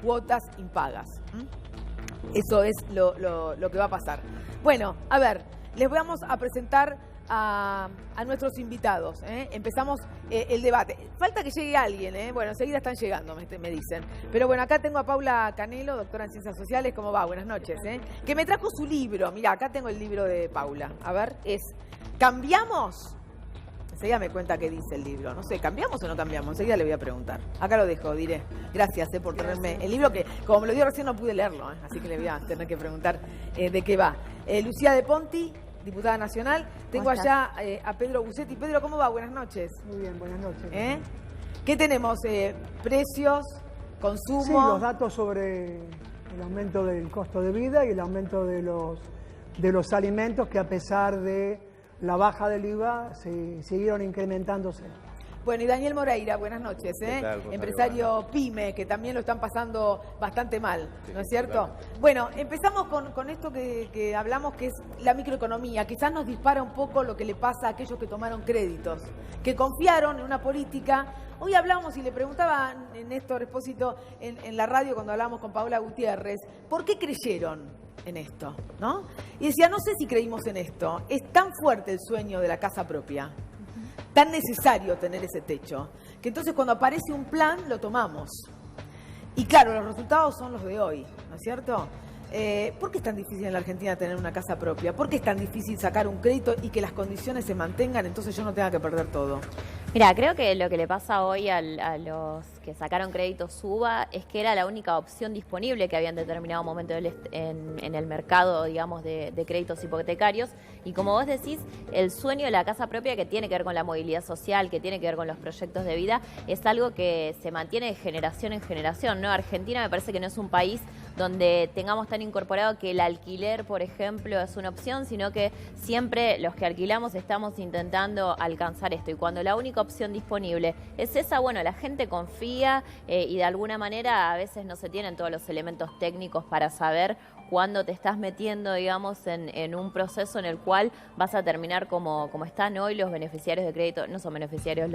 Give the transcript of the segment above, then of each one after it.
cuotas impagas. Eso es lo que va a pasar. Bueno, a ver, les vamos a presentar a nuestros invitados. Empezamos el debate. Falta que llegue alguien, Bueno, enseguida están llegando, me dicen. Pero bueno, acá tengo a Paula Canelo, doctora en Ciencias Sociales. ¿Cómo va? Buenas noches, Que me trajo su libro. Mirá, acá tengo el libro de Paula. A ver, es ¿Cambiamos? Enseguida me cuenta qué dice el libro. No sé, ¿cambiamos o no cambiamos? Enseguida le voy a preguntar. Acá lo dejo, diré. Gracias por tenerme el libro, que como me lo dio recién no pude leerlo, así que le voy a tener que preguntar de qué va. Lucía de Ponti, diputada nacional. Tengo allá a Pedro Bucetti. Pedro, ¿cómo va? Buenas noches. Muy bien, buenas noches. ¿Qué tenemos? ¿Precios? ¿Consumo? Sí, los datos sobre el aumento del costo de vida y el aumento de los alimentos, que a pesar de la baja del IVA siguieron incrementándose. Bueno, y Daniel Moreira, buenas noches, ¿Qué tal, empresario PYME, que también lo están pasando bastante mal, sí, ¿no es cierto? Claro. Bueno, empezamos con esto que hablamos, que es la microeconomía. Quizás nos dispara un poco lo que le pasa a aquellos que tomaron créditos, que confiaron en una política. Hoy hablamos y le preguntaba a Néstor Espósito en la radio cuando hablábamos con Paola Gutiérrez, ¿por qué creyeron en esto? ¿No? Y decía, no sé si creímos en esto. Es tan fuerte el sueño de la casa propia, tan necesario tener ese techo, que entonces cuando aparece un plan lo tomamos. Y claro, los resultados son los de hoy, ¿no es cierto? ¿Por qué es tan difícil en la Argentina tener una casa propia? ¿Por qué es tan difícil sacar un crédito y que las condiciones se mantengan, entonces yo no tenga que perder todo? Mira, creo que lo que le pasa hoy a los que sacaron créditos SUBA es que era la única opción disponible que había en determinado momento en el mercado, digamos, de créditos hipotecarios. Y como vos decís, el sueño de la casa propia, que tiene que ver con la movilidad social, que tiene que ver con los proyectos de vida, es algo que se mantiene de generación en generación, ¿no? Argentina me parece que no es un país donde tengamos tan incorporado que el alquiler, por ejemplo, es una opción, sino que siempre los que alquilamos estamos intentando alcanzar esto. Y cuando la única opción disponible es esa, bueno, la gente confía y de alguna manera a veces no se tienen todos los elementos técnicos para saber cuándo te estás metiendo, digamos, en un proceso en el cual vas a terminar como están hoy los beneficiarios de crédito, no son beneficiarios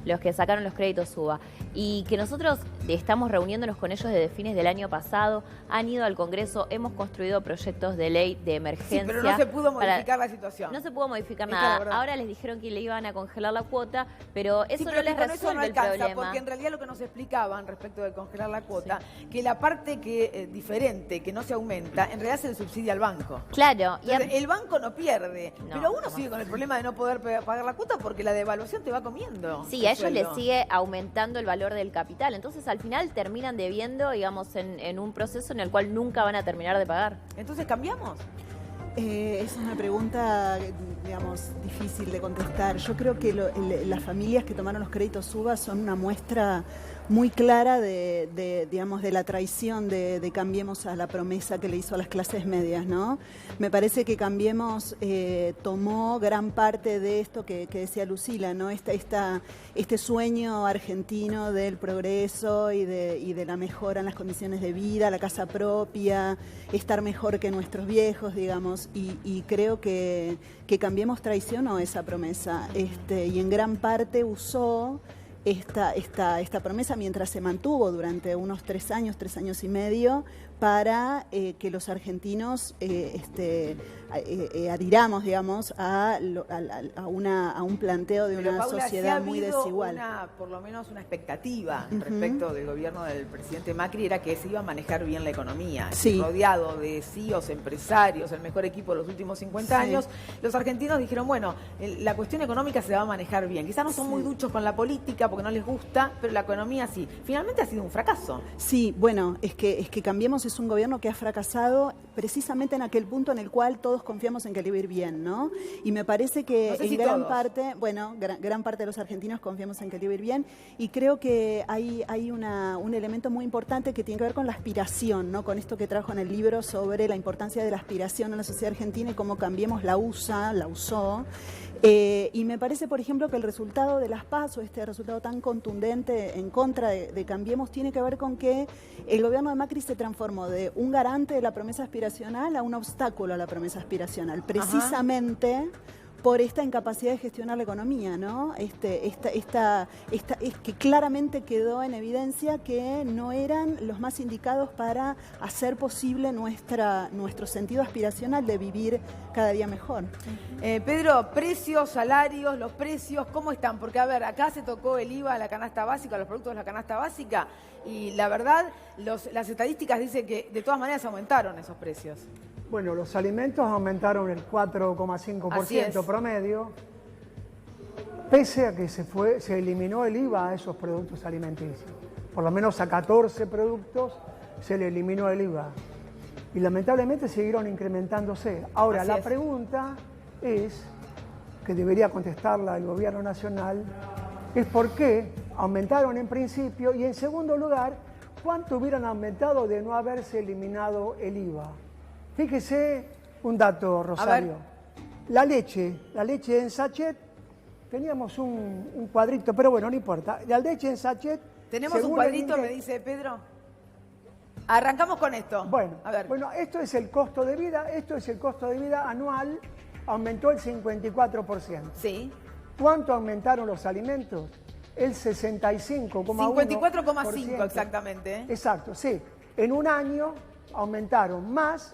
los que sacaron los créditos SUBA. Y que nosotros estamos reuniéndonos con ellos desde fines del año pasado, han ido al Congreso, hemos construido proyectos de ley de emergencia. Sí, pero no se pudo modificar la situación. No se pudo modificar nada. Ahora les dijeron que le iban a congelar la cuota, pero eso no les resuelve el problema. Porque en realidad lo que nos explicaban respecto de congelar la cuota, que la parte que diferente, que no se aumenta, en realidad se le subsidia al banco. Claro. Entonces, el banco no pierde, pero uno sigue con el problema de no poder pagar la cuota porque la devaluación te va comiendo. Sí, a ellos les sigue aumentando el valor del capital. Entonces, al final terminan debiendo, digamos, en un proceso en el cual nunca van a terminar de pagar. Entonces, ¿cambiamos? Es una pregunta, digamos, difícil de contestar. Yo creo que las familias que tomaron los créditos SUBA son una muestra muy clara digamos, de la traición de Cambiemos a la promesa que le hizo a las clases medias, ¿no? Me parece que Cambiemos tomó gran parte de esto que decía Lucila, ¿no? Este sueño argentino del progreso y de la mejora en las condiciones de vida, la casa propia, estar mejor que nuestros viejos, digamos, y creo que Cambiemos traicionó esa promesa, y en gran parte usó esta promesa mientras se mantuvo durante unos 3 años y medio, para que los argentinos adhiramos, digamos, a un planteo de una sociedad muy desigual. Por lo menos una expectativa respecto del gobierno del presidente Macri, era que se iba a manejar bien la economía. Sí. Rodeado de CEOs, empresarios, el mejor equipo de los últimos 50 años, los argentinos dijeron, bueno, la cuestión económica se va a manejar bien. Quizás no son muy duchos con la política porque no les gusta, pero la economía sí. Finalmente ha sido un fracaso. Sí, bueno, es que Cambiemos es un gobierno que ha fracasado precisamente en aquel punto en el cual todos confiamos en que le va a ir bien, ¿no? Y me parece que no sé si gran todos. parte, bueno, gran parte de los argentinos confiamos en que le va a ir bien, y creo que hay un elemento muy importante que tiene que ver con la aspiración, ¿no? Con esto que trajo en el libro sobre la importancia de la aspiración en la sociedad argentina y cómo Cambiemos la usó. Y me parece, por ejemplo, que el resultado de las PASO, este resultado tan contundente en contra de Cambiemos, tiene que ver con que el gobierno de Macri se transformó de un garante de la promesa aspiracional a un obstáculo a la promesa aspiracional, precisamente por esta incapacidad de gestionar la economía, ¿no? Es que claramente quedó en evidencia que no eran los más indicados para hacer posible nuestro sentido aspiracional de vivir cada día mejor. Pedro, precios, salarios, los precios, ¿cómo están? Porque, a ver, acá se tocó el IVA a la canasta básica, los productos de la canasta básica, y la verdad, las estadísticas dicen que de todas maneras aumentaron esos precios. Bueno, los alimentos aumentaron el 4,5% promedio, pese a que se eliminó el IVA a esos productos alimenticios. Por lo menos a 14 productos se le eliminó el IVA. Y lamentablemente siguieron incrementándose. Ahora, la pregunta es, que debería contestarla el Gobierno Nacional, es por qué aumentaron en principio y en segundo lugar, cuánto hubieran aumentado de no haberse eliminado el IVA. Fíjese un dato, Rosario. La leche en sachet, teníamos un cuadrito, pero bueno, no importa. La leche en sachet... ¿Tenemos un cuadrito, me dice Pedro? Arrancamos con esto. Bueno, a ver. Bueno, esto es el costo de vida anual, aumentó el 54%. Sí. ¿Cuánto aumentaron los alimentos? El 65,1%. 54,5 exactamente. Exacto, sí. En un año aumentaron más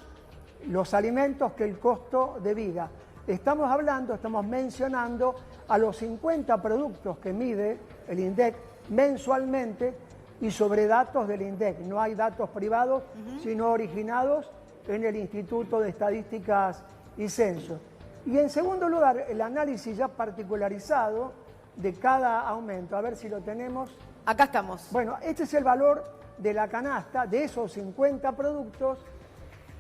los alimentos que el costo de vida. Estamos mencionando a los 50 productos que mide el INDEC mensualmente y sobre datos del INDEC. No hay datos privados, sino originados en el Instituto de Estadísticas y Censos. Y en segundo lugar, el análisis ya particularizado de cada aumento. A ver si lo tenemos. Acá estamos. Bueno, este es el valor de la canasta de esos 50 productos,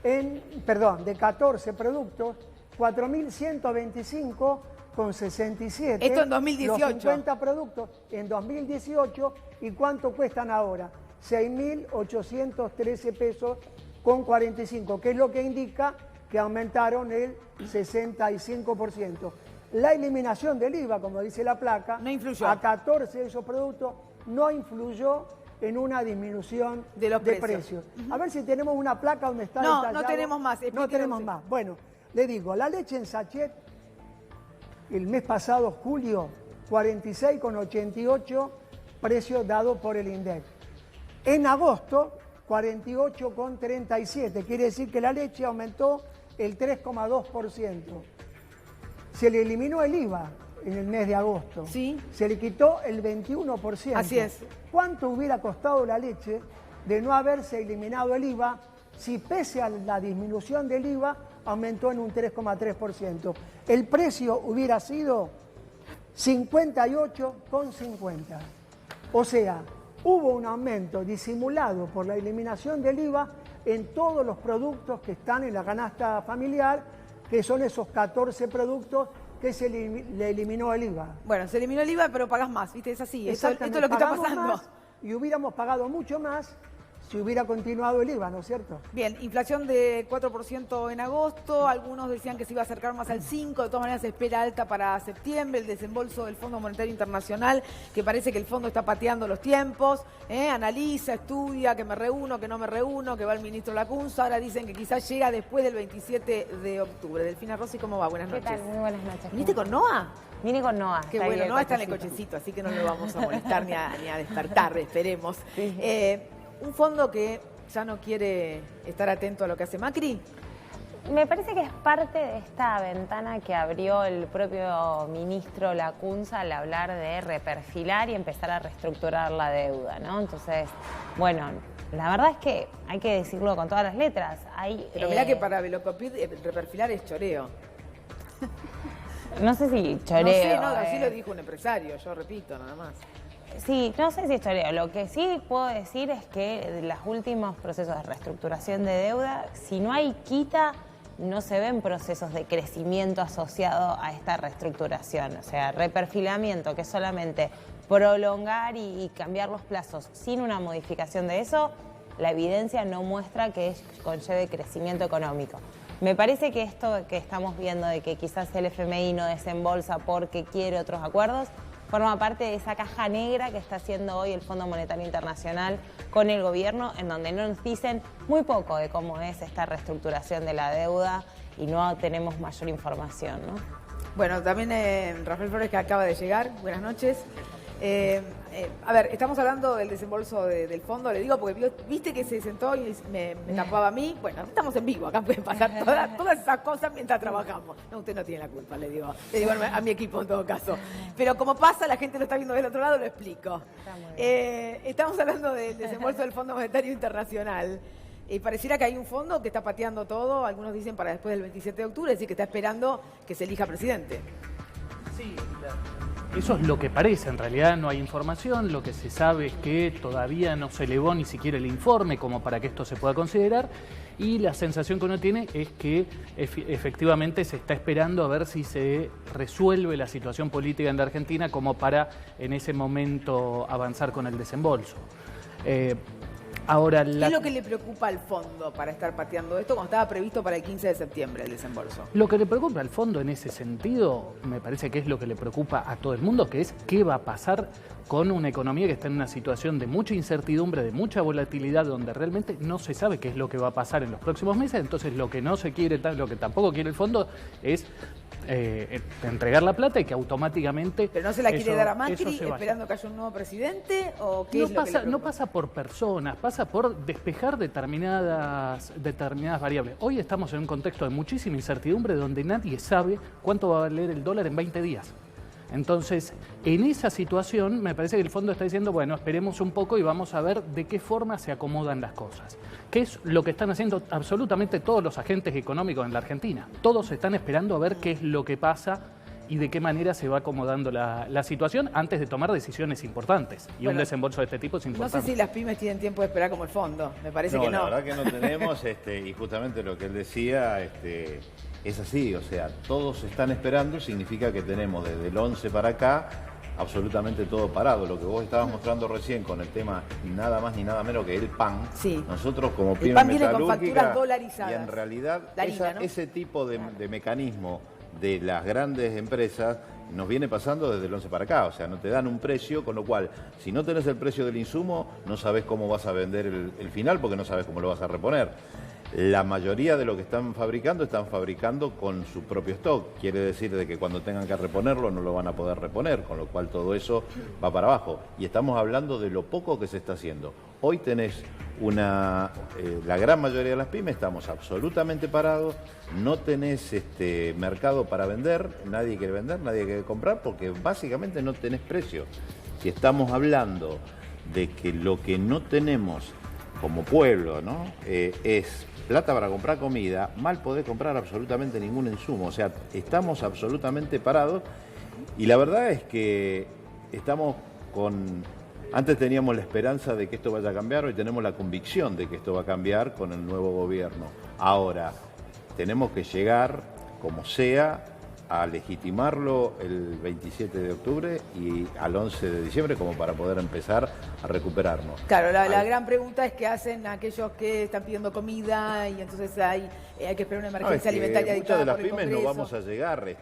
de 14 productos, 4.125,67. Esto en 2018. Los 50 productos en 2018. ¿Y cuánto cuestan ahora? 6.813 pesos con 45, que es lo que indica que aumentaron el 65%. La eliminación del IVA, como dice la placa, no influyó. A 14 de esos productos no influyó en una disminución de los precios. A ver si tenemos una placa donde está detallado. No tenemos más. No tenemos más. Bueno, le digo, la leche en sachet, el mes pasado, julio, 46,88 precio dado por el INDEC. En agosto, 48,37. Quiere decir que la leche aumentó el 3,2%. Se le eliminó el IVA en el mes de agosto. Sí. Se le quitó el 21%. Así es. ¿Cuánto hubiera costado la leche de no haberse eliminado el IVA si pese a la disminución del IVA aumentó en un 3,3%? El precio hubiera sido 58,50. O sea, hubo un aumento disimulado por la eliminación del IVA en todos los productos que están en la canasta familiar, que son esos 14 productos que se le eliminó el IVA. Bueno, se eliminó el IVA, pero pagás más, ¿viste? Es así, esto es lo que está pasando. Y hubiéramos pagado mucho más si hubiera continuado el IVA, ¿no es cierto? Bien, inflación de 4% en agosto, algunos decían que se iba a acercar más al 5%, de todas maneras se espera alta para septiembre, el desembolso del Fondo Monetario Internacional, que parece que el fondo está pateando los tiempos, analiza, estudia, que me reúno, que no me reúno, que va el ministro Lacunza, ahora dicen que quizás llega después del 27 de octubre. Delfina Rossi, ¿cómo va? Buenas noches. ¿Qué tal? Muy buenas noches. ¿Viniste con Noa? Vine con Noa. Qué bueno, Noa está en el cochecito, así que no le vamos a molestar ni a despertar, esperemos. Sí. ¿Un fondo que ya no quiere estar atento a lo que hace Macri? Me parece que es parte de esta ventana que abrió el propio ministro Lacunza al hablar de reperfilar y empezar a reestructurar la deuda, ¿no? Entonces, bueno, la verdad es que hay que decirlo con todas las letras. Pero mirá que para Velocopid reperfilar es choreo. No sé si choreo. No sé, así lo dijo un empresario, yo repito, nada más. Sí, no sé si es choreo. Lo que sí puedo decir es que de los últimos procesos de reestructuración de deuda, si no hay quita, no se ven procesos de crecimiento asociado a esta reestructuración. O sea, reperfilamiento, que es solamente prolongar y cambiar los plazos sin una modificación de eso, la evidencia no muestra que conlleve crecimiento económico. Me parece que esto que estamos viendo de que quizás el FMI no desembolsa porque quiere otros acuerdos, forma parte de esa caja negra que está haciendo hoy el Fondo Monetario Internacional con el gobierno, en donde nos dicen muy poco de cómo es esta reestructuración de la deuda y no tenemos mayor información, ¿no? Bueno, también Rafael Flores, que acaba de llegar. Buenas noches. A ver, estamos hablando del desembolso del fondo, le digo, porque viste que se sentó y me tapaba a mí. Bueno, estamos en vivo, acá pueden pasar todas esas cosas mientras trabajamos. No, usted no tiene la culpa, le digo a mi equipo en todo caso. Pero como pasa, la gente lo está viendo del otro lado, lo explico. Estamos hablando del desembolso del Fondo Monetario Internacional. Pareciera que hay un fondo que está pateando todo, algunos dicen para después del 27 de octubre, es decir, que está esperando que se elija presidente. Sí, eso es lo que parece, en realidad no hay información, lo que se sabe es que todavía no se elevó ni siquiera el informe como para que esto se pueda considerar, y la sensación que uno tiene es que efectivamente se está esperando a ver si se resuelve la situación política en la Argentina como para en ese momento avanzar con el desembolso. Ahora, ¿qué es lo que le preocupa al fondo para estar pateando esto cuando estaba previsto para el 15 de septiembre el desembolso? Lo que le preocupa al fondo en ese sentido, me parece que es lo que le preocupa a todo el mundo, que es qué va a pasar con una economía que está en una situación de mucha incertidumbre, de mucha volatilidad, donde realmente no se sabe qué es lo que va a pasar en los próximos meses. Entonces, lo que no se quiere, lo que tampoco quiere el fondo es entregar la plata y que automáticamente... ¿Pero no se la quiere dar a Macri esperando que haya un nuevo presidente? ¿O qué es lo que no pasa por personas, pasa por despejar determinadas variables. Hoy estamos en un contexto de muchísima incertidumbre donde nadie sabe cuánto va a valer el dólar en 20 días. Entonces, en esa situación me parece que el fondo está diciendo, bueno, esperemos un poco y vamos a ver de qué forma se acomodan las cosas. ¿Qué es lo que están haciendo absolutamente todos los agentes económicos en la Argentina? Todos están esperando a ver qué es lo que pasa y de qué manera se va acomodando la situación antes de tomar decisiones importantes. Y un desembolso de este tipo es importante. No sé si las pymes tienen tiempo de esperar como el fondo. Me parece que no. La verdad que no tenemos, y justamente lo que él decía, es así. O sea, todos están esperando, significa que tenemos desde el 11 para acá absolutamente todo parado. Lo que vos estabas mostrando recién con el tema nada más ni nada menos que el pan. Sí. Nosotros como pyme metalúrgica, con facturas dolarizadas. Y en realidad ¿no? ese tipo de mecanismo de las grandes empresas nos viene pasando desde el 11 para acá, o sea, no te dan un precio, con lo cual, si no tenés el precio del insumo, no sabés cómo vas a vender el final porque no sabés cómo lo vas a reponer. La mayoría de lo que están fabricando con su propio stock, quiere decir de que cuando tengan que reponerlo no lo van a poder reponer, con lo cual todo eso va para abajo. Y estamos hablando de lo poco que se está haciendo. Hoy tenés la gran mayoría de las pymes estamos absolutamente parados, no tenés mercado para vender, nadie quiere vender, nadie quiere comprar, porque básicamente no tenés precio. Si estamos hablando de que lo que no tenemos como pueblo, ¿no? Es plata para comprar comida, mal podés comprar absolutamente ningún insumo, o sea, estamos absolutamente parados y la verdad es que estamos antes teníamos la esperanza de que esto vaya a cambiar, hoy tenemos la convicción de que esto va a cambiar con el nuevo gobierno. Ahora, tenemos que llegar, como sea, a legitimarlo el 27 de octubre y al 11 de diciembre como para poder empezar a recuperarnos. Claro, la gran pregunta es qué hacen aquellos que están pidiendo comida y entonces hay que esperar una emergencia alimentaria dictada por el Congreso. Muchas de las pymes no vamos a llegar,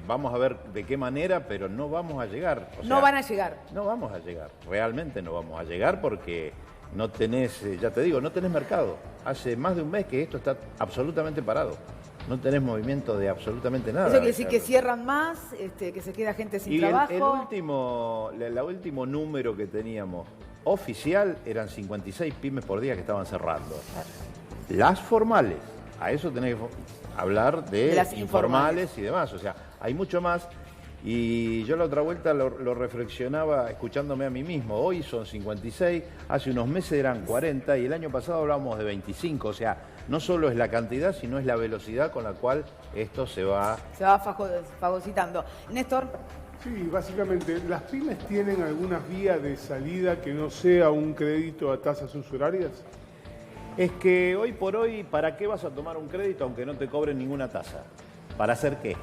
vamos a ver de qué manera, pero no vamos a llegar. O sea, no van a llegar. No vamos a llegar, realmente no vamos a llegar porque no tenés, ya te digo, no tenés mercado. Hace más de un mes que esto está absolutamente parado. No tenés movimiento de absolutamente nada. Eso quiere decir que cierran más, que se queda gente sin trabajo. El último número que teníamos oficial eran 56 pymes por día que estaban cerrando. Las formales, a eso tenés que hablar de las informales y demás. O sea, hay mucho más. Y yo la otra vuelta lo reflexionaba escuchándome a mí mismo. Hoy son 56, hace unos meses eran 40 y el año pasado hablábamos de 25. O sea, no solo es la cantidad, sino es la velocidad con la cual esto se va fagocitando. Néstor. Sí, básicamente, ¿las pymes tienen alguna vía de salida que no sea un crédito a tasas usurarias? Es que hoy por hoy, ¿para qué vas a tomar un crédito aunque no te cobren ninguna tasa? ¿Para hacer qué?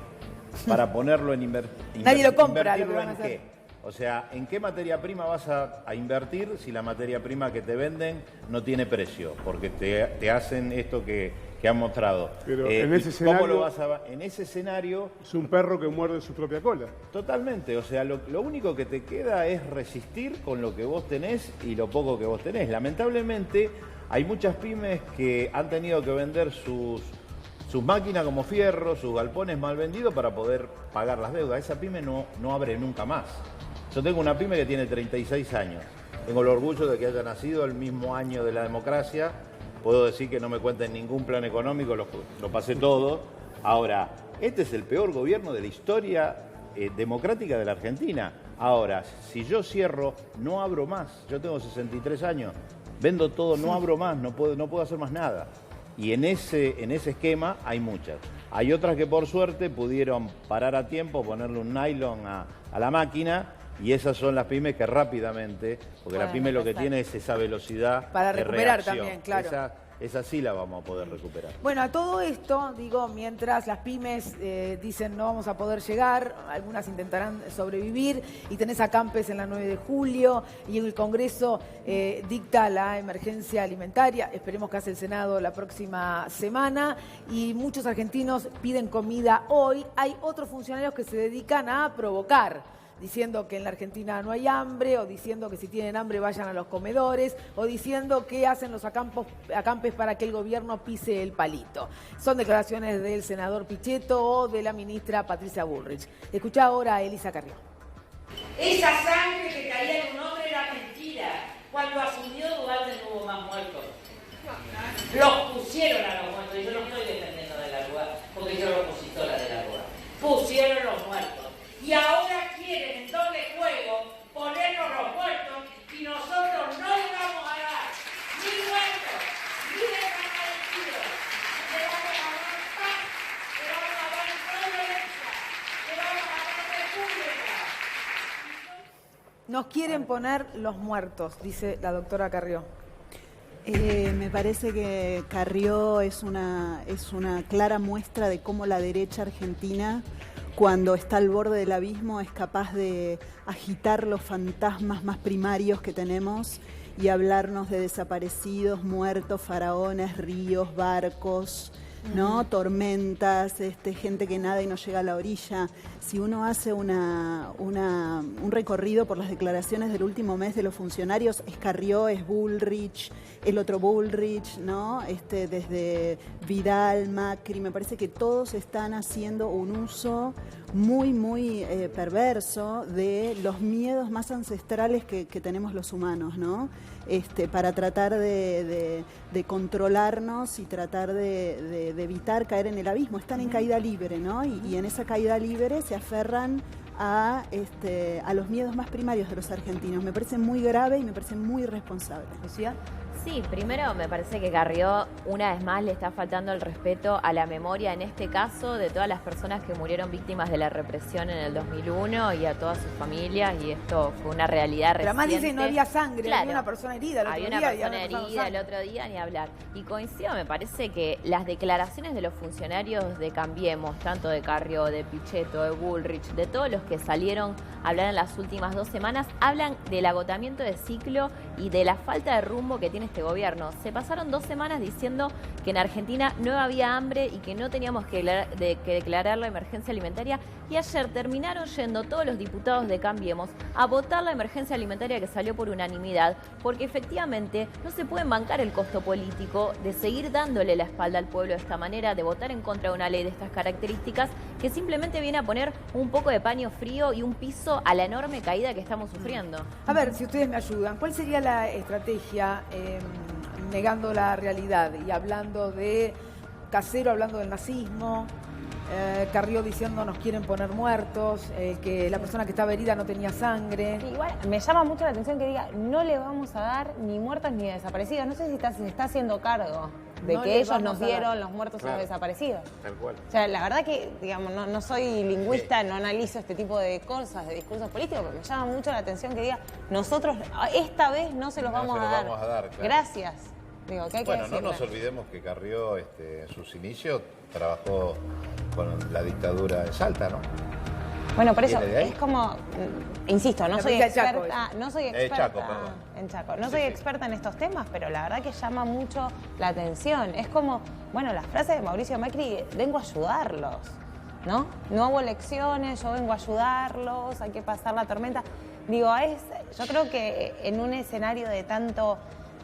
Para ponerlo en invertir. Nadie lo compra, lo que van a hacer. ¿Qué? O sea, ¿en qué materia prima vas a invertir si la materia prima que te venden no tiene precio? Porque te hacen esto que han mostrado. Pero en ese escenario, ¿cómo lo vas en ese escenario? Es un perro que muerde su propia cola. Totalmente. O sea, lo único que te queda es resistir con lo que vos tenés y lo poco que vos tenés. Lamentablemente, hay muchas pymes que han tenido que vender sus sus máquinas como fierro, sus galpones mal vendidos para poder pagar las deudas. Esa pyme no abre nunca más. Yo tengo una pyme que tiene 36 años. Tengo el orgullo de que haya nacido el mismo año de la democracia. Puedo decir que no me cuenten ningún plan económico, lo pasé todo. Ahora, este es el peor gobierno de la historia democrática de la Argentina. Ahora, si yo cierro, no abro más. Yo tengo 63 años, vendo todo, no abro más, no puedo hacer más nada. Y en ese esquema hay muchas. Hay otras que por suerte pudieron parar a tiempo, ponerle un nylon a la máquina, y esas son las pymes que rápidamente, porque la pyme lo que tiene es esa velocidad para recuperar de reacción. También, claro. Esa sí la vamos a poder recuperar. Bueno, a todo esto, digo, mientras las pymes dicen no vamos a poder llegar, algunas intentarán sobrevivir, y tenés acampes en la 9 de julio, y el Congreso dicta la emergencia alimentaria, esperemos que hace el Senado la próxima semana, y muchos argentinos piden comida hoy. Hay otros funcionarios que se dedican a provocar, diciendo que en la Argentina no hay hambre, o diciendo que si tienen hambre vayan a los comedores, o diciendo que hacen los acampes para que el gobierno pise el palito. Son declaraciones del senador Pichetto o de la ministra Patricia Bullrich. Escuchá ahora a Elisa Carrió. Esa sangre que caía en un hombre era mentira. Cuando asumió Duarte no hubo más muertos. Los pusieron a los muertos, y yo no estoy defendiendo de la Rúa, porque yo era opositora de la Rúa. Pusieron los muertos. Y ahora quieren en doble juego ponernos los muertos, y nosotros no le vamos a dar ni muertos, ni desaparecidos. Le vamos a dar paz, le vamos a dar no violencia, le vamos a dar república. Nos quieren poner los muertos, dice la doctora Carrió. Me parece que Carrió es una clara muestra de cómo la derecha argentina, cuando está al borde del abismo, es capaz de agitar los fantasmas más primarios que tenemos y hablarnos de desaparecidos, muertos, faraones, ríos, barcos, ¿no? Tormentas, gente que nada y no llega a la orilla. Si uno hace un recorrido por las declaraciones del último mes de los funcionarios, es Carrió, es Bullrich, el otro Bullrich, ¿no? Desde Vidal, Macri, me parece que todos están haciendo un uso muy perverso de los miedos más ancestrales que tenemos los humanos, ¿no? Para tratar de controlarnos y tratar de evitar caer en el abismo. Están en caída libre, ¿no? Y en esa caída libre se aferran a los miedos más primarios de los argentinos. Me parece muy grave y me parece muy irresponsable. ¿Lucía? Sí, primero me parece que Carrió una vez más le está faltando el respeto a la memoria, en este caso, de todas las personas que murieron víctimas de la represión en el 2001 y a todas sus familias, y esto fue una realidad reciente. Pero además dicen no había sangre, claro, había una persona herida el otro día. Había una persona herida el otro día, ni hablar. Y coincido, me parece que las declaraciones de los funcionarios de Cambiemos, tanto de Carrió, de Pichetto, de Bullrich, de todos los que salieron a hablar en las últimas 2 semanas, hablan del agotamiento de ciclo y de la falta de rumbo que tiene este gobierno. Se pasaron 2 semanas diciendo que en Argentina no había hambre y que no teníamos que declarar la emergencia alimentaria, y ayer terminaron yendo todos los diputados de Cambiemos a votar la emergencia alimentaria que salió por unanimidad, porque efectivamente no se puede bancar el costo político de seguir dándole la espalda al pueblo de esta manera, de votar en contra de una ley de estas características que simplemente viene a poner un poco de paño frío y un piso a la enorme caída que estamos sufriendo. A ver, si ustedes me ayudan, ¿cuál sería la estrategia negando la realidad y hablando de Casero, hablando del nazismo, Carrió diciendo nos quieren poner muertos, que la persona que estaba herida no tenía sangre? Igual me llama mucho la atención que diga no le vamos a dar ni muertos ni desaparecidos. No sé si se está haciendo cargo de que ellos nos dieron los muertos y los desaparecidos. Tal cual. O sea, la verdad que, digamos, no soy lingüista, no analizo este tipo de cosas, de discursos políticos, pero me llama mucho la atención que diga nosotros esta vez no se los vamos a dar. Claro. Gracias. Digo, ¿qué hay que decirle? No nos olvidemos que Carrió en sus inicios trabajó con la dictadura de Salta, ¿no? Bueno, por eso es como, insisto, no soy experta en Chaco. No soy experta en estos temas, pero la verdad que llama mucho la atención. Es como, bueno, las frases de Mauricio Macri, vengo a ayudarlos, ¿no? No hubo elecciones, yo vengo a ayudarlos, hay que pasar la tormenta. Digo, yo creo que en un escenario de tanto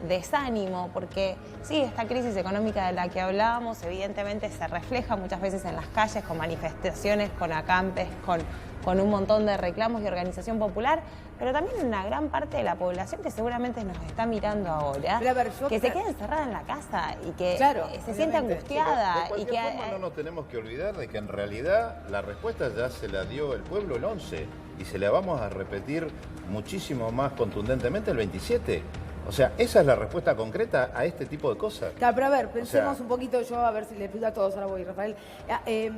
desánimo, porque sí, esta crisis económica de la que hablábamos evidentemente se refleja muchas veces en las calles, con manifestaciones, con acampes, con un montón de reclamos y organización popular, pero también una gran parte de la población que seguramente nos está mirando ahora, pero a ver, que se queda encerrada en la casa y que se siente Pero angustiada. de cualquier forma no nos tenemos que olvidar de que en realidad la respuesta ya se la dio el pueblo el 11 y se la vamos a repetir muchísimo más contundentemente el 27. O sea, esa es la respuesta concreta a este tipo de cosas. Claro, pero a ver, pensemos un poquito, yo a ver si le pido a todos, ahora voy, Rafael.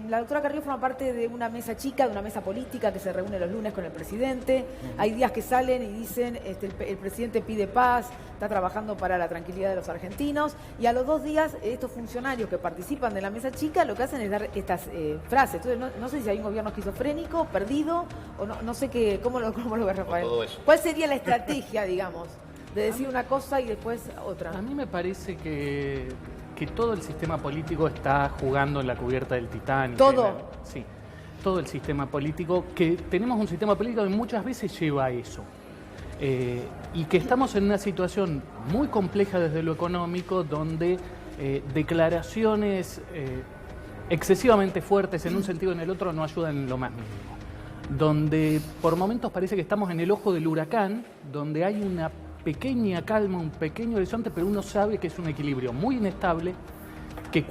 La doctora Carrió forma parte de una mesa chica, de una mesa política que se reúne los lunes con el presidente. Hay días que salen y dicen, el presidente pide paz, está trabajando para la tranquilidad de los argentinos. Y a los 2 días, estos funcionarios que participan de la mesa chica lo que hacen es dar estas frases. Entonces, no sé si hay un gobierno esquizofrénico, perdido, o no sé qué, ¿cómo lo ve Rafael? Todo eso. ¿Cuál sería la estrategia, digamos, de decir una cosa y después otra? A mí me parece que todo el sistema político está jugando en la cubierta del Titanic. ¿Todo? Sí, todo el sistema político, que tenemos un sistema político que muchas veces lleva a eso. Y que estamos en una situación muy compleja desde lo económico, donde declaraciones excesivamente fuertes en un sentido o en el otro no ayudan en lo más mínimo. Donde por momentos parece que estamos en el ojo del huracán, donde hay una pequeña calma, un pequeño horizonte, pero uno sabe que es un equilibrio muy inestable, que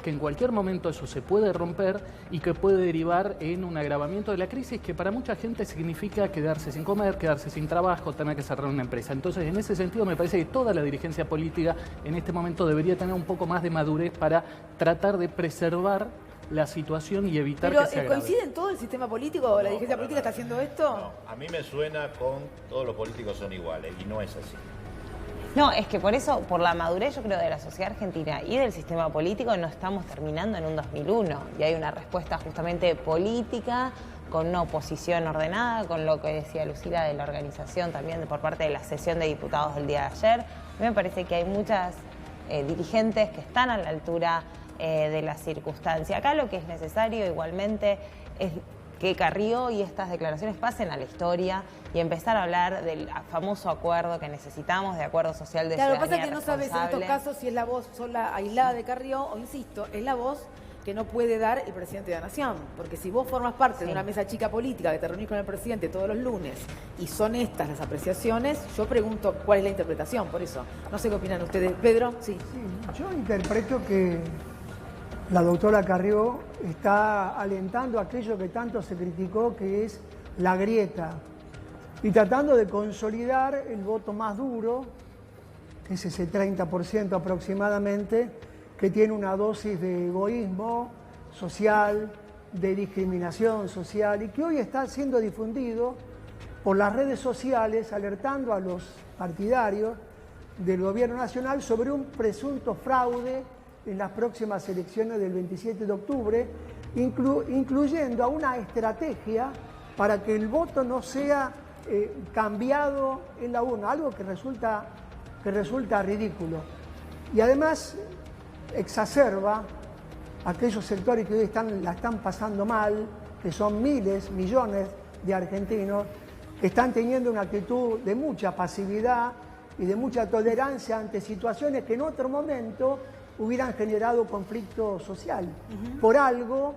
en cualquier momento eso se puede romper y que puede derivar en un agravamiento de la crisis que para mucha gente significa quedarse sin comer, quedarse sin trabajo, tener que cerrar una empresa. Entonces, en ese sentido, me parece que toda la dirigencia política en este momento debería tener un poco más de madurez para tratar de preservar la situación y evitar que se agrave. ¿Pero coincide en todo el sistema político? ¿La dirigencia política está haciendo esto? No, a mí me suena con todos los políticos son iguales y no es así. No, es que por eso, por la madurez, yo creo, de la sociedad argentina y del sistema político, no estamos terminando en un 2001. Y hay una respuesta justamente política, con una oposición ordenada, con lo que decía Lucila de la organización también por parte de la sesión de diputados del día de ayer. A mí me parece que hay muchas dirigentes que están a la altura de la circunstancia. Acá lo que es necesario igualmente es que Carrió y estas declaraciones pasen a la historia y empezar a hablar del famoso acuerdo que necesitamos, de acuerdo social de ciudadanía responsable. Claro, lo que pasa es que no sabes en estos casos si es la voz sola, aislada de Carrió o, insisto, es la voz que no puede dar el presidente de la Nación. Porque si vos formas parte de una mesa chica política que te reunís con el presidente todos los lunes y son estas las apreciaciones, yo pregunto cuál es la interpretación, por eso. No sé qué opinan ustedes. Pedro, sí. Yo interpreto que la doctora Carrió está alentando aquello que tanto se criticó, que es la grieta, y tratando de consolidar el voto más duro, que es ese 30% aproximadamente, que tiene una dosis de egoísmo social, de discriminación social, y que hoy está siendo difundido por las redes sociales, alertando a los partidarios del gobierno nacional sobre un presunto fraude en las próximas elecciones del 27 de octubre, incluyendo a una estrategia para que el voto no sea cambiado en la urna, algo que resulta ridículo. Y además exacerba aquellos sectores que hoy la están pasando mal, que son miles, millones de argentinos, que están teniendo una actitud de mucha pasividad y de mucha tolerancia ante situaciones que en otro momento hubieran generado conflicto social. Por algo,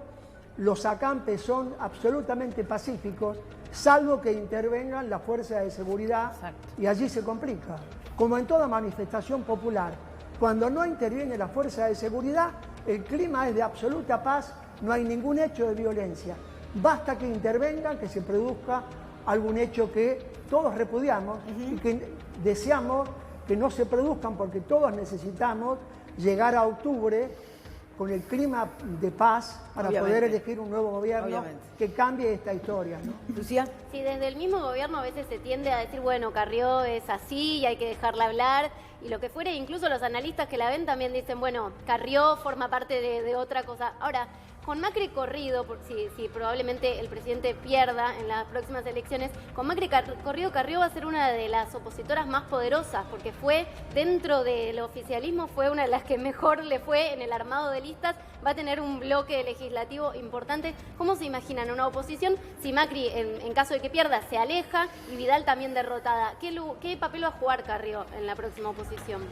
los acampes son absolutamente pacíficos, salvo que intervengan las fuerzas de seguridad. Exacto. Y allí se complica. Como en toda manifestación popular, cuando no interviene la fuerza de seguridad, el clima es de absoluta paz, no hay ningún hecho de violencia. Basta que intervengan, que se produzca algún hecho que todos repudiamos y que deseamos que no se produzcan, porque todos necesitamos llegar a octubre con el clima de paz para poder elegir un nuevo gobierno que cambie esta historia, ¿no? Lucía. Sí, desde el mismo gobierno a veces se tiende a decir, bueno, Carrió es así y hay que dejarla hablar y lo que fuere. Incluso los analistas que la ven también dicen, bueno, Carrió forma parte de otra cosa. Ahora, con Macri corrido, si probablemente el presidente pierda en las próximas elecciones, con Macri corrido, Carrió va a ser una de las opositoras más poderosas, porque fue, dentro del oficialismo, fue una de las que mejor le fue en el armado de listas, va a tener un bloque legislativo importante. ¿Cómo se imaginan una oposición si Macri, en caso de que pierda, se aleja y Vidal también derrotada? ¿Qué papel va a jugar Carrió en la próxima oposición? oposición.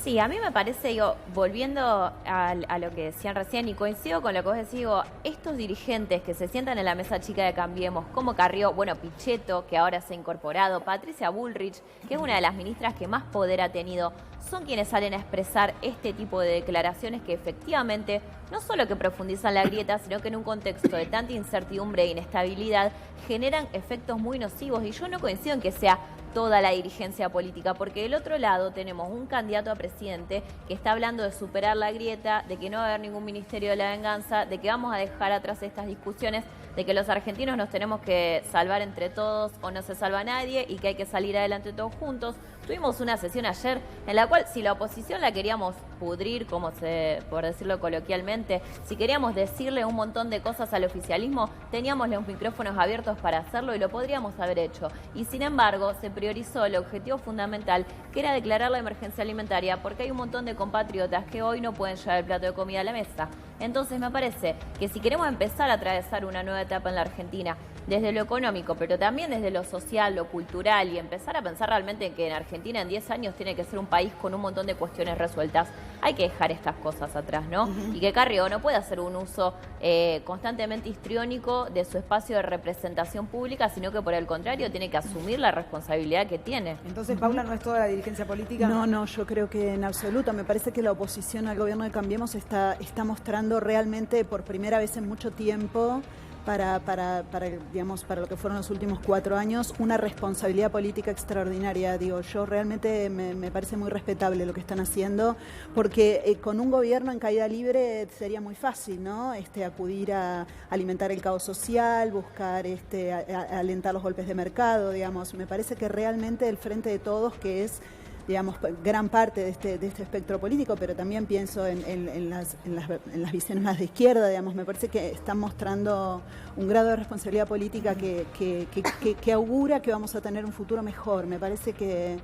Sí, a mí me parece, digo, volviendo a lo que decían recién, y coincido con lo que vos decís, digo, estos dirigentes que se sientan en la mesa chica de Cambiemos, como Carrió, bueno, Pichetto, que ahora se ha incorporado, Patricia Bullrich, que es una de las ministras que más poder ha tenido, son quienes salen a expresar este tipo de declaraciones que efectivamente no solo que profundizan la grieta, sino que en un contexto de tanta incertidumbre e inestabilidad generan efectos muy nocivos. Y yo no coincido en que sea toda la dirigencia política, porque del otro lado tenemos un candidato a presidente que está hablando de superar la grieta, de que no va a haber ningún ministerio de la venganza, de que vamos a dejar atrás estas discusiones, de que los argentinos nos tenemos que salvar entre todos o no se salva nadie y que hay que salir adelante todos juntos. Tuvimos una sesión ayer en la cual si la oposición la queríamos pudrir, por decirlo coloquialmente, si queríamos decirle un montón de cosas al oficialismo, teníamos los micrófonos abiertos para hacerlo y lo podríamos haber hecho. Y sin embargo, se priorizó el objetivo fundamental, que era declarar la emergencia alimentaria, porque hay un montón de compatriotas que hoy no pueden llevar el plato de comida a la mesa. Entonces me parece que si queremos empezar a atravesar una nueva etapa en la Argentina, desde lo económico, pero también desde lo social, lo cultural, y empezar a pensar realmente en que en Argentina en 10 años tiene que ser un país con un montón de cuestiones resueltas, hay que dejar estas cosas atrás, ¿no? Y que Carrió no puede hacer un uso constantemente histriónico de su espacio de representación pública, sino que por el contrario tiene que asumir la responsabilidad que tiene. Entonces, Paula, ¿no es toda la dirigencia política? No, yo creo que en absoluto. Me parece que la oposición al gobierno de Cambiemos está mostrando realmente por primera vez en mucho tiempo para lo que fueron los últimos 4 años, una responsabilidad política extraordinaria. Digo, yo realmente me parece muy respetable lo que están haciendo, porque con un gobierno en caída libre sería muy fácil, ¿no? Acudir a alimentar el caos social, buscar alentar los golpes de mercado, digamos. Me parece que realmente el Frente de Todos, que es gran parte de este espectro político, pero también pienso en las visiones más de izquierda, digamos, me parece que están mostrando un grado de responsabilidad política que augura que vamos a tener un futuro mejor. Me parece que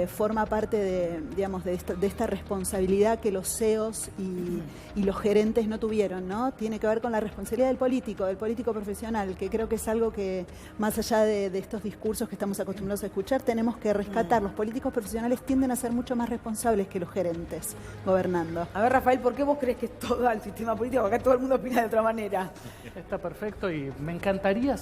forma parte de esta responsabilidad que los CEOs y los gerentes no tuvieron, ¿no? Tiene que ver con la responsabilidad del político profesional, que creo que es algo que, más allá de estos discursos que estamos acostumbrados a escuchar, tenemos que rescatar. Los políticos profesionales tienden a ser mucho más responsables que los gerentes gobernando. A ver, Rafael, ¿por qué vos crees que es todo el sistema político? Acá todo el mundo opina de otra manera. Está perfecto y me encantaría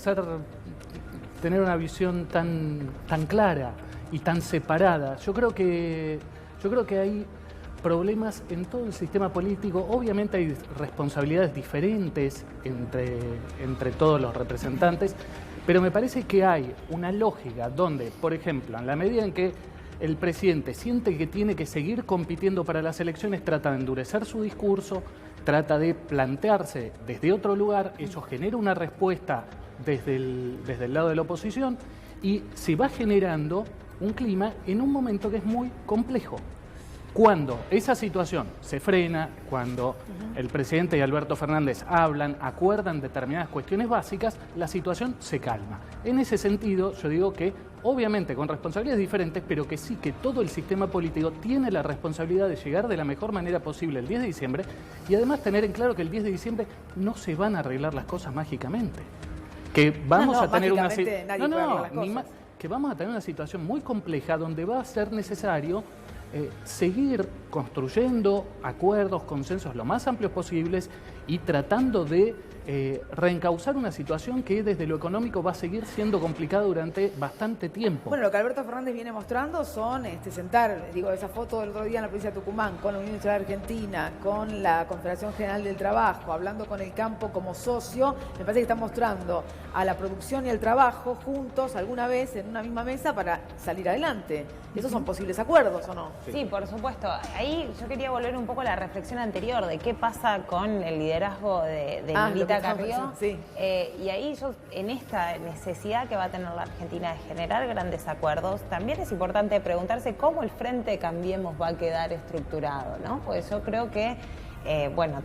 tener una visión tan clara y tan separada. Yo creo que hay problemas en todo el sistema político. Obviamente hay responsabilidades diferentes entre todos los representantes, pero me parece que hay una lógica donde, por ejemplo, en la medida en que el presidente siente que tiene que seguir compitiendo para las elecciones, trata de endurecer su discurso, trata de plantearse desde otro lugar, eso genera una respuesta desde el lado de la oposición y se va generando un clima en un momento que es muy complejo. Cuando esa situación se frena, cuando el presidente y Alberto Fernández hablan, acuerdan determinadas cuestiones básicas, la situación se calma. En ese sentido, yo digo que, obviamente, con responsabilidades diferentes, pero que sí que todo el sistema político tiene la responsabilidad de llegar de la mejor manera posible el 10 de diciembre y además tener en claro que el 10 de diciembre no se van a arreglar las cosas mágicamente. Que vamos a tener una que vamos a tener una situación muy compleja donde va a ser necesario seguir construyendo acuerdos, consensos lo más amplios posibles y tratando de reencauzar una situación que desde lo económico va a seguir siendo complicada durante bastante tiempo. Bueno, lo que Alberto Fernández viene mostrando son esa foto del otro día en la provincia de Tucumán con la Unión Industrial Argentina, con la Confederación General del Trabajo, hablando con el campo como socio. Me parece que está mostrando a la producción y al trabajo juntos alguna vez en una misma mesa para salir adelante. ¿Esos son posibles acuerdos o no? Sí, por supuesto. Ahí yo quería volver un poco a la reflexión anterior de qué pasa con el liderazgo de Lilita Carrió. Sí. Y ahí en esta necesidad que va a tener la Argentina de generar grandes acuerdos, también es importante preguntarse cómo el Frente Cambiemos va a quedar estructurado, ¿no? Pues yo creo que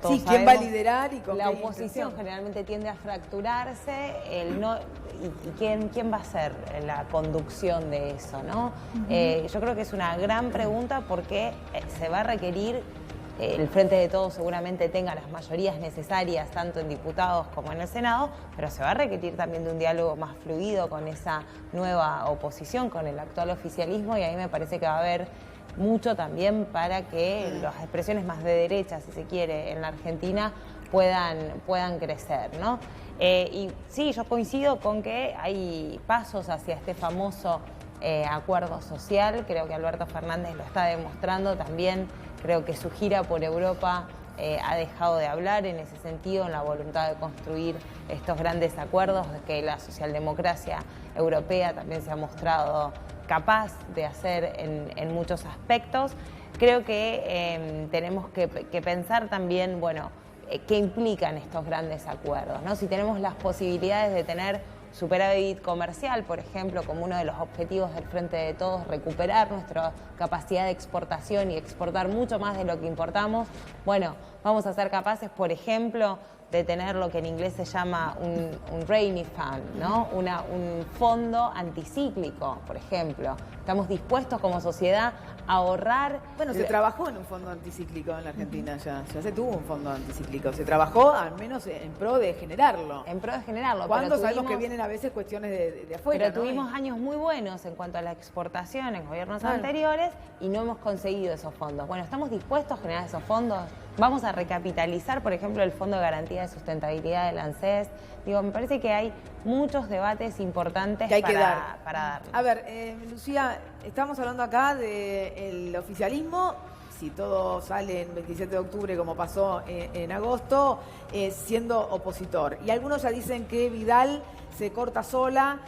todos sí, ¿quién va a liderar y con la qué oposición intención? Generalmente tiende a fracturarse, ¿quién va a ser la conducción de eso, ¿no? Yo creo que es una gran pregunta porque se va a requerir, el Frente de Todos seguramente tenga las mayorías necesarias tanto en diputados como en el Senado, pero se va a requerir también de un diálogo más fluido con esa nueva oposición, con el actual oficialismo, y ahí me parece que va a haber mucho también para que las expresiones más de derecha, si se quiere, en la Argentina puedan crecer, ¿no? Y sí, yo coincido con que hay pasos hacia este famoso acuerdo social. Creo que Alberto Fernández lo está demostrando también. Creo que su gira por Europa ha dejado de hablar en ese sentido, en la voluntad de construir estos grandes acuerdos que la socialdemocracia europea también se ha mostrado capaz de hacer en muchos aspectos. Creo que tenemos que pensar también, bueno, qué implican estos grandes acuerdos, ¿no? Si tenemos las posibilidades de tener superávit comercial, por ejemplo, como uno de los objetivos del Frente de Todos, recuperar nuestra capacidad de exportación y exportar mucho más de lo que importamos, bueno, vamos a ser capaces, por ejemplo, de tener lo que en inglés se llama un rainy fund, ¿no? Un fondo anticíclico, por ejemplo. Estamos dispuestos como sociedad a ahorrar... Bueno, se trabajó en un fondo anticíclico en la Argentina ya se tuvo un fondo anticíclico. Se trabajó al menos en pro de generarlo. En pro de generarlo. Cuando sabemos que vienen a veces cuestiones de afuera, pero tuvimos años muy buenos en cuanto a la exportación en gobiernos anteriores y no hemos conseguido esos fondos. Bueno, ¿estamos dispuestos a generar esos fondos? Vamos a recapitalizar, por ejemplo, el Fondo de Garantía de Sustentabilidad del ANSES. Digo, me parece que hay muchos debates importantes que para dar. A ver, Lucía, estamos hablando acá del oficialismo. Si todo sale en 27 de octubre, como pasó en agosto, siendo opositor. Y algunos ya dicen que Vidal se corta sola,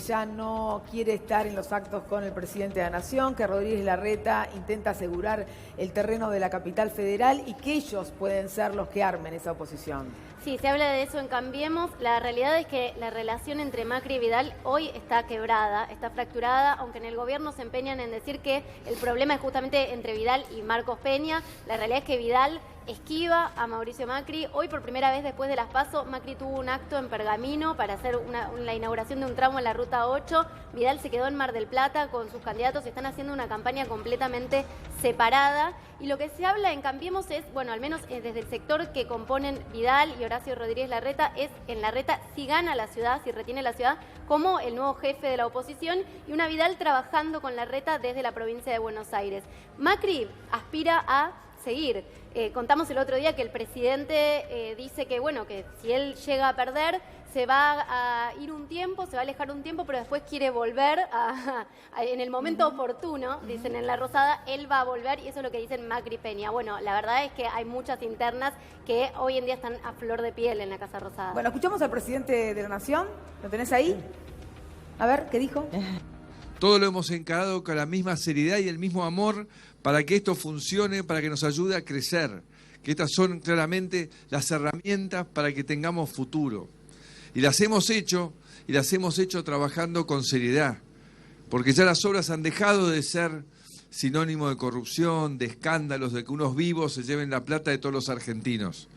ya no quiere estar en los actos con el presidente de la Nación, que Rodríguez Larreta intenta asegurar el terreno de la capital federal y que ellos pueden ser los que armen esa oposición. Sí, se habla de eso en Cambiemos. La realidad es que la relación entre Macri y Vidal hoy está quebrada, está fracturada, aunque en el gobierno se empeñan en decir que el problema es justamente entre Vidal y Marcos Peña. La realidad es que Vidal esquiva a Mauricio Macri. Hoy, por primera vez después de las PASO, Macri tuvo un acto en Pergamino para hacer la inauguración de un tramo en la Ruta 8. Vidal se quedó en Mar del Plata con sus candidatos. Están haciendo una campaña completamente separada. Y lo que se habla en Cambiemos es, bueno, al menos desde el sector que componen Vidal y Horacio Rodríguez Larreta, es en Larreta si gana la ciudad, si retiene la ciudad, como el nuevo jefe de la oposición, y una Vidal trabajando con Larreta desde la provincia de Buenos Aires. Macri aspira a seguir. Contamos el otro día que el presidente dice que, bueno, que si él llega a perder, se va a ir un tiempo, se va a alejar un tiempo, pero después quiere volver en el momento oportuno, dicen en La Rosada, él va a volver, y eso es lo que dicen Macri Peña. Bueno, la verdad es que hay muchas internas que hoy en día están a flor de piel en la Casa Rosada. Bueno, escuchamos al presidente de la Nación. ¿Lo tenés ahí? A ver, ¿qué dijo? Todo lo hemos encarado con la misma seriedad y el mismo amor para que esto funcione, para que nos ayude a crecer. Que estas son claramente las herramientas para que tengamos futuro. Y las hemos hecho trabajando con seriedad. Porque ya las obras han dejado de ser sinónimo de corrupción, de escándalos, de que unos vivos se lleven la plata de todos los argentinos.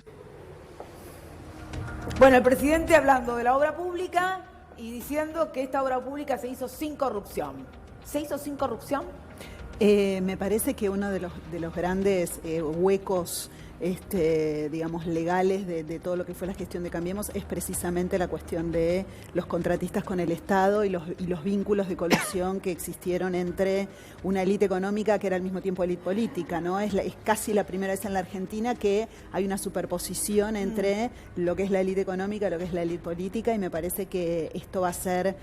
Bueno, el presidente hablando de la obra pública y diciendo que esta obra pública se hizo sin corrupción. ¿Se hizo sin corrupción? Me parece que uno de los grandes huecos digamos, legales de todo lo que fue la gestión de Cambiemos es precisamente la cuestión de los contratistas con el Estado y los vínculos de colusión que existieron entre una élite económica que era al mismo tiempo élite política, ¿no? Es casi la primera vez en la Argentina que hay una superposición entre lo que es la élite económica y lo que es la élite política, y me parece que esto va a ser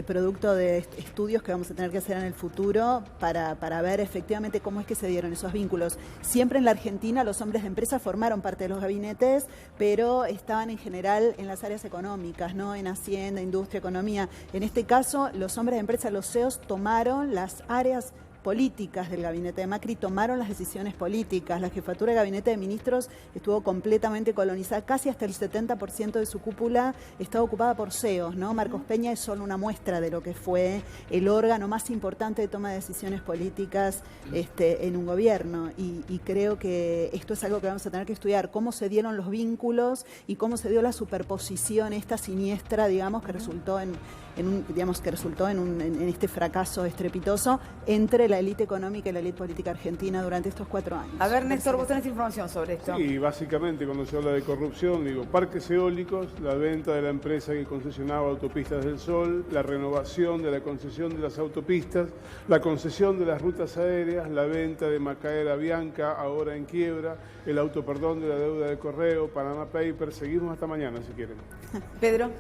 producto de estudios que vamos a tener que hacer en el futuro para ver efectivamente cómo es que se dieron esos vínculos. Siempre en la Argentina los hombres de empresa formaron parte de los gabinetes, pero estaban en general en las áreas económicas, ¿no? En Hacienda, Industria, Economía. En este caso, los hombres de empresa, los CEOs, tomaron las áreas políticas del gabinete de Macri, tomaron las decisiones políticas. La jefatura de gabinete de ministros estuvo completamente colonizada, casi hasta el 70% de su cúpula estaba ocupada por CEOs, ¿no? Marcos Peña es solo una muestra de lo que fue el órgano más importante de toma de decisiones políticas en un gobierno, y creo que esto es algo que vamos a tener que estudiar, cómo se dieron los vínculos y cómo se dio la superposición esta siniestra, digamos, que resultó en este fracaso estrepitoso entre la élite económica y la élite política argentina durante estos 4 años. A ver, Néstor, vos tenés información sobre esto. Sí, básicamente cuando se habla de corrupción, digo, parques eólicos, la venta de la empresa que concesionaba Autopistas del Sol, la renovación de la concesión de las autopistas, la concesión de las rutas aéreas, la venta de Macaera Bianca, ahora en quiebra, el autoperdón de la deuda de Correo, Panama Papers. Seguimos hasta mañana si quieren. Pedro.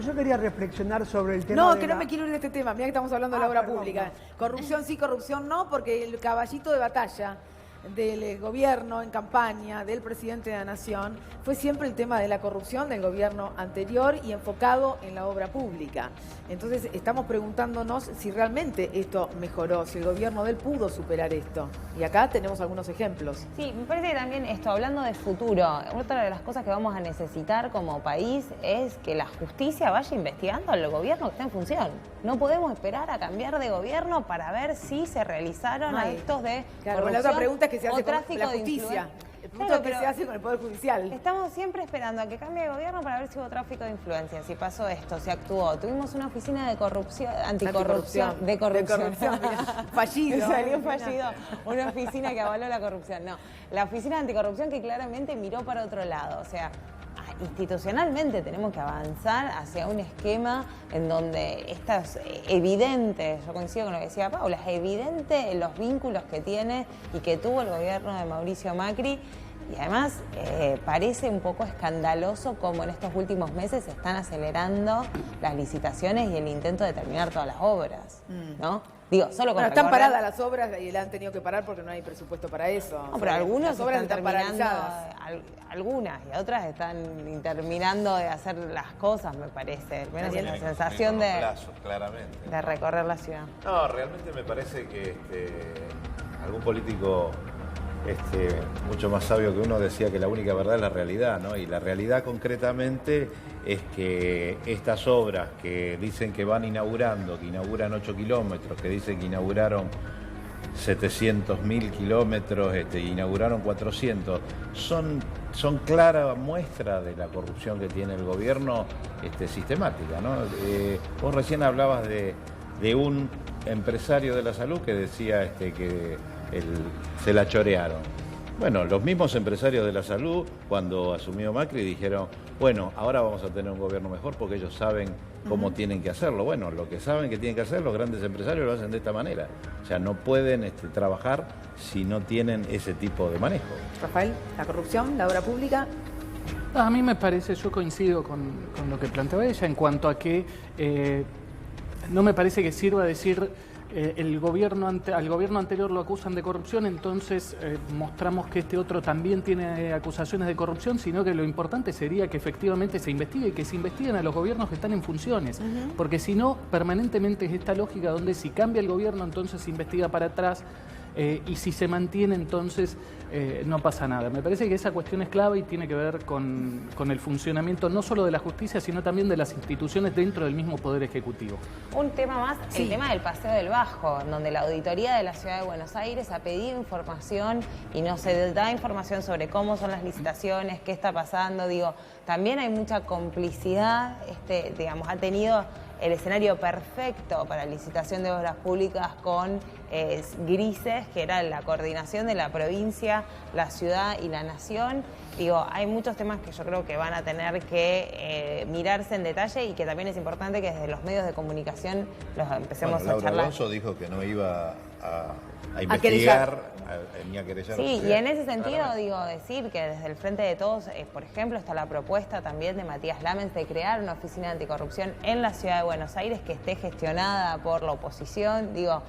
Yo quería reflexionar sobre el tema. No, que no me quiero ir de este tema. Mira que estamos hablando de la obra pública. Corrupción sí, corrupción no, porque el caballito de batalla del gobierno en campaña, del presidente de la Nación, fue siempre el tema de la corrupción del gobierno anterior y enfocado en la obra pública. Entonces estamos preguntándonos si realmente esto mejoró, si el gobierno de él pudo superar esto. Y acá tenemos algunos ejemplos. Sí, me parece que también esto, hablando de futuro, otra de las cosas que vamos a necesitar como país es que la justicia vaya investigando al gobierno que está en función. No podemos esperar a cambiar de gobierno para ver si se realizaron actos de corrupción. La otra pregunta es que se hace con tráfico la de justicia. El punto Claro, es que se hace con el Poder Judicial. Estamos siempre esperando a que cambie de gobierno para ver si hubo tráfico de influencia, si pasó esto, si actuó. Tuvimos una oficina de corrupción, anticorrupción, de corrupción. Fallido. Salió fallido. Una oficina que avaló la corrupción. No, la oficina de anticorrupción que claramente miró para otro lado. O sea, institucionalmente tenemos que avanzar hacia un esquema en donde es evidente, yo coincido con lo que decía Paula, es evidente los vínculos que tiene y que tuvo el gobierno de Mauricio Macri. Y además parece un poco escandaloso cómo en estos últimos meses se están acelerando las licitaciones y el intento de terminar todas las obras, ¿no? Digo, solo con están paradas las obras y la han tenido que parar porque no hay presupuesto para eso. No, pero algunas las obras están terminando, paralizadas. Algunas y otras están terminando de hacer las cosas, me parece. Al menos en la sensación de, plazo, claramente, de recorrer la ciudad. No, realmente me parece que algún político mucho más sabio que uno decía que la única verdad es la realidad, ¿no? Y la realidad concretamente es que estas obras que dicen que van inaugurando, que inauguran 8 kilómetros, que dicen que inauguraron 700.000 kilómetros, inauguraron 400, son clara muestra de la corrupción que tiene el gobierno sistemática, ¿no? Vos recién hablabas de un empresario de la salud que decía que se la chorearon. Bueno, los mismos empresarios de la salud, cuando asumió Macri, dijeron, bueno, ahora vamos a tener un gobierno mejor porque ellos saben cómo tienen que hacerlo. Bueno, lo que saben que tienen que hacer, los grandes empresarios lo hacen de esta manera. O sea, no pueden trabajar si no tienen ese tipo de manejo. Rafael, la corrupción, la obra pública. A mí me parece, yo coincido con lo que planteaba ella en cuanto a que no me parece que sirva decir al gobierno anterior lo acusan de corrupción, entonces mostramos que este otro también tiene acusaciones de corrupción, sino que lo importante sería que efectivamente se investigue y que se investiguen a los gobiernos que están en funciones, porque si no, permanentemente es esta lógica donde si cambia el gobierno, entonces se investiga para atrás, y si se mantiene, entonces no pasa nada. Me parece que esa cuestión es clave y tiene que ver con el funcionamiento no solo de la justicia, sino también de las instituciones dentro del mismo Poder Ejecutivo. Un tema más, el tema del Paseo del Bajo, donde la Auditoría de la Ciudad de Buenos Aires ha pedido información y no se da información sobre cómo son las licitaciones, qué está pasando. Digo, también hay mucha complicidad, digamos, ha tenido el escenario perfecto para licitación de obras públicas con grises, que era la coordinación de la provincia, la ciudad y la nación. Digo, hay muchos temas que yo creo que van a tener que mirarse en detalle y que también es importante que desde los medios de comunicación los empecemos a charlar. Laura Alonso dijo que no iba a investigar ni a querellar. Sí, y en ese sentido, digo, decir que desde el Frente de Todos, por ejemplo, está la propuesta también de Matías Lamens de crear una oficina de anticorrupción en la Ciudad de Buenos Aires que esté gestionada por la oposición. Digo,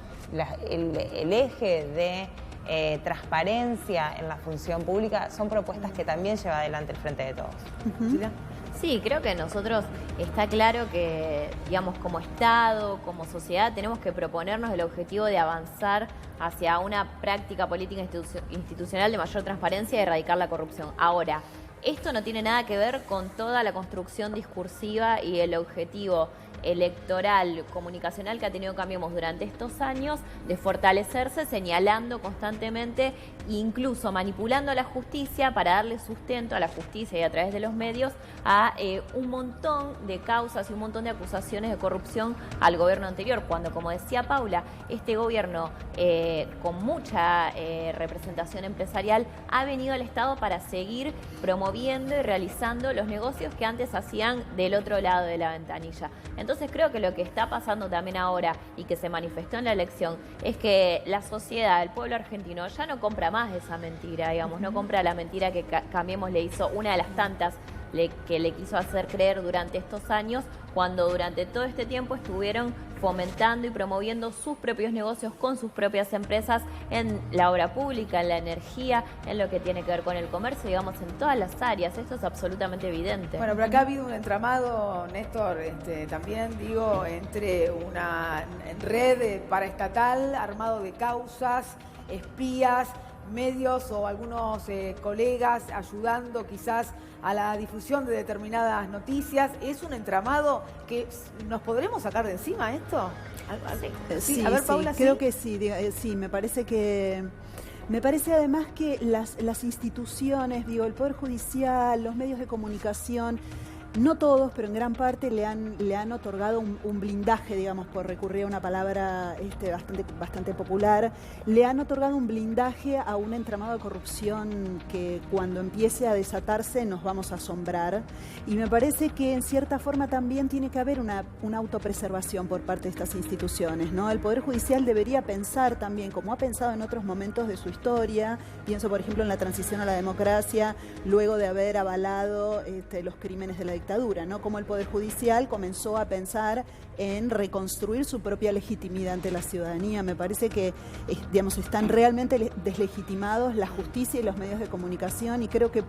el eje de transparencia en la función pública son propuestas que también lleva adelante el Frente de Todos. Sí, creo que nosotros está claro que, digamos, como Estado, como sociedad, tenemos que proponernos el objetivo de avanzar hacia una práctica política institucional de mayor transparencia y erradicar la corrupción. Ahora, esto no tiene nada que ver con toda la construcción discursiva y el objetivo electoral, comunicacional que ha tenido Cambiemos durante estos años, de fortalecerse, señalando constantemente, incluso manipulando a la justicia para darle sustento a la justicia y a través de los medios a un montón de causas y un montón de acusaciones de corrupción al gobierno anterior, cuando, como decía Paula, este gobierno con mucha representación empresarial ha venido al Estado para seguir promoviendo y realizando los negocios que antes hacían del otro lado de la ventanilla. Entonces creo que lo que está pasando también ahora y que se manifestó en la elección es que la sociedad, el pueblo argentino ya no compra más esa mentira, digamos, no compra la mentira que Cambiemos le hizo, una de las tantas que le quiso hacer creer durante estos años, cuando durante todo este tiempo estuvieron fomentando y promoviendo sus propios negocios con sus propias empresas en la obra pública, en la energía, en lo que tiene que ver con el comercio, digamos, en todas las áreas. Esto es absolutamente evidente. Bueno, pero acá ha habido un entramado, Néstor, también digo, entre una red paraestatal armado de causas, espías, medios o algunos colegas ayudando quizás a la difusión de determinadas noticias. ¿Es un entramado que nos podremos sacar de encima esto? Sí, a ver, Paula, creo que sí. Sí, me parece además que las instituciones, el Poder Judicial, los medios de comunicación, no todos, pero en gran parte le han otorgado un blindaje, digamos, por recurrir a una palabra bastante popular, le han otorgado un blindaje a un entramado de corrupción que cuando empiece a desatarse nos vamos a asombrar. Y me parece que en cierta forma también tiene que haber una autopreservación por parte de estas instituciones, ¿no? El Poder Judicial debería pensar también, como ha pensado en otros momentos de su historia, pienso por ejemplo en la transición a la democracia, luego de haber avalado los crímenes de la dictadura, ¿no? Como el Poder Judicial comenzó a pensar en reconstruir su propia legitimidad ante la ciudadanía. Me parece que, digamos, están realmente deslegitimados la justicia y los medios de comunicación, y creo que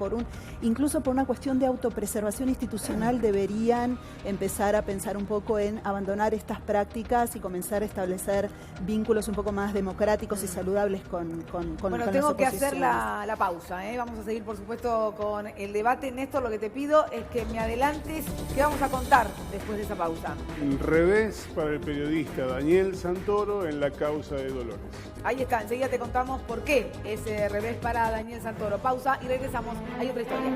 incluso por una cuestión de autopreservación institucional deberían empezar a pensar un poco en abandonar estas prácticas y comenzar a establecer vínculos un poco más democráticos y saludables con bueno, con tengo las que hacer oposiciones. la pausa, Vamos a seguir, por supuesto, con el debate. Néstor, lo que te pido es que me adelantes qué vamos a contar después de esa pausa. Revés para el periodista Daniel Santoro en la causa de Dolores. Ahí está, enseguida te contamos por qué ese revés para Daniel Santoro. Pausa y regresamos. Hay otra historia.